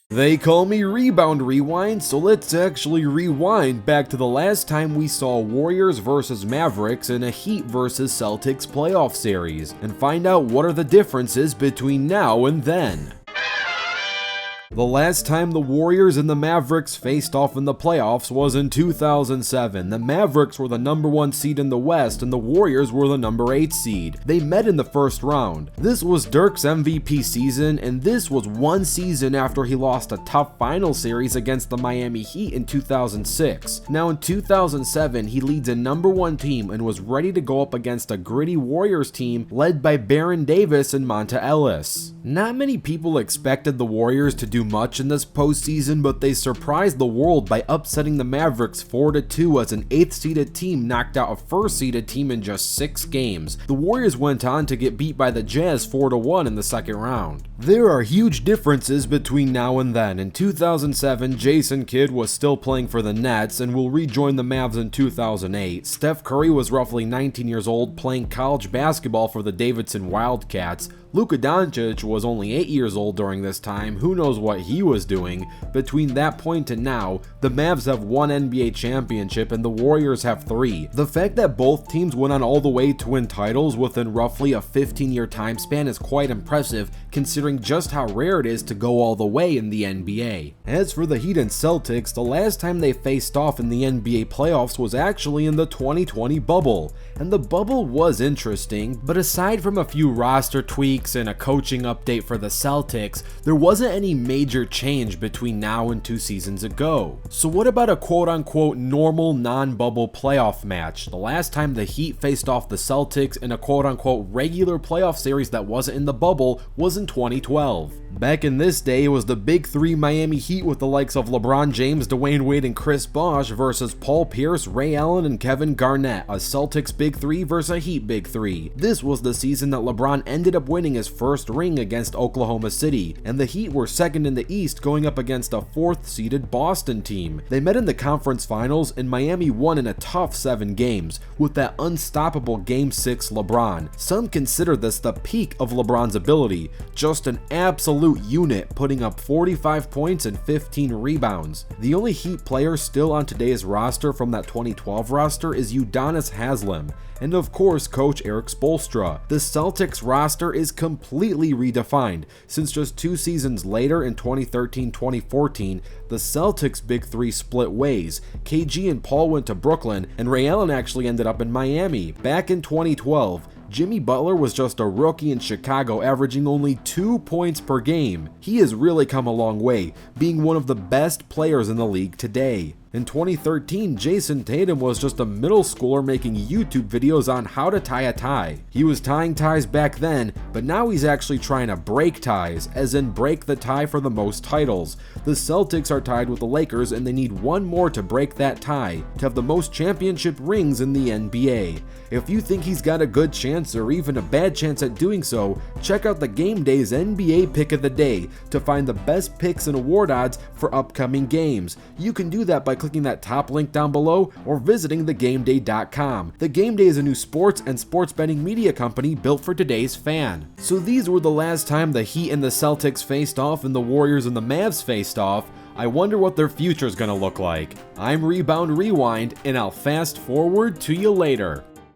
They call me Rebound Rewind, so let's actually rewind back to the last time we saw Warriors vs Mavericks in a Heat vs Celtics playoff series, and find out what are the differences between now and then. The last time the Warriors and the Mavericks faced off in the playoffs was in 2007. The Mavericks were the #1 seed in the West and the Warriors were the #8 seed. They met in the first round. This was Dirk's MVP season, and this was one season after he lost a tough final series against the Miami Heat in 2006. Now in 2007, he leads a #1 team and was ready to go up against a gritty Warriors team led by Baron Davis and Monta Ellis. Not many people expected the Warriors to do much in this postseason, but they surprised the world by upsetting the Mavericks 4-2 as an 8th seeded team knocked out a 1st seeded team in just 6 games. The Warriors went on to get beat by the Jazz 4-1 in the second round. There are huge differences between now and then. In 2007, Jason Kidd was still playing for the Nets and will rejoin the Mavs in 2008. Steph Curry was roughly 19 years old playing college basketball for the Davidson Wildcats. Luka Doncic was only 8 years old during this time. Who knows what he was doing? Between that point and now, the Mavs have 1 NBA championship and the Warriors have 3. The fact that both teams went on all the way to win titles within roughly a 15-year time span is quite impressive, considering just how rare it is to go all the way in the NBA. As for the Heat and Celtics, the last time they faced off in the NBA playoffs was actually in the 2020 bubble. And the bubble was interesting, but aside from a few roster tweaks and a coaching update for the Celtics, there wasn't any major change between now and 2 seasons ago. So what about a quote-unquote normal non-bubble playoff match? The last time the Heat faced off the Celtics in a quote-unquote regular playoff series that wasn't in the bubble was in 2012. Back in this day, it was the Big 3 Miami Heat with the likes of LeBron James, Dwayne Wade, and Chris Bosh versus Paul Pierce, Ray Allen, and Kevin Garnett, a Celtics Big 3 versus a Heat Big 3. This was the season that LeBron ended up winning his first ring against Oklahoma City, and the Heat were second in the East going up against a 4th seeded Boston team. They met in the conference finals, and Miami won in a tough 7 games, with that unstoppable Game 6 LeBron. Some consider this the peak of LeBron's ability, just an absolute unit, putting up 45 points and 15 rebounds. The only Heat player still on today's roster from that 2012 roster is Udonis Haslem, and of course coach Erik Spoelstra. The Celtics roster is completely redefined, since just 2 seasons later in 2013-2014, the Celtics Big 3 split ways. KG and Paul went to Brooklyn, and Ray Allen actually ended up in Miami. Back in 2012, Jimmy Butler was just a rookie in Chicago, averaging only 2 points per game. He has really come a long way, being one of the best players in the league today. In 2013, Jason Tatum was just a middle schooler making YouTube videos on how to tie a tie. He was tying ties back then, but now he's actually trying to break ties, as in break the tie for the most titles. The Celtics are tied with the Lakers and they need 1 more to break that tie, to have the most championship rings in the NBA. If you think he's got a good chance or even a bad chance at doing so, check out the Game Day's NBA Pick of the Day to find the best picks and award odds for upcoming games. You can do that by clicking that top link down below or visiting thegameday.com. The Game Day is a new sports and sports betting media company built for today's fan. So these were the last time the Heat and the Celtics faced off and the Warriors and the Mavs faced off. I wonder what their future's gonna look like. I'm Rebound Rewind, and I'll fast forward to you later.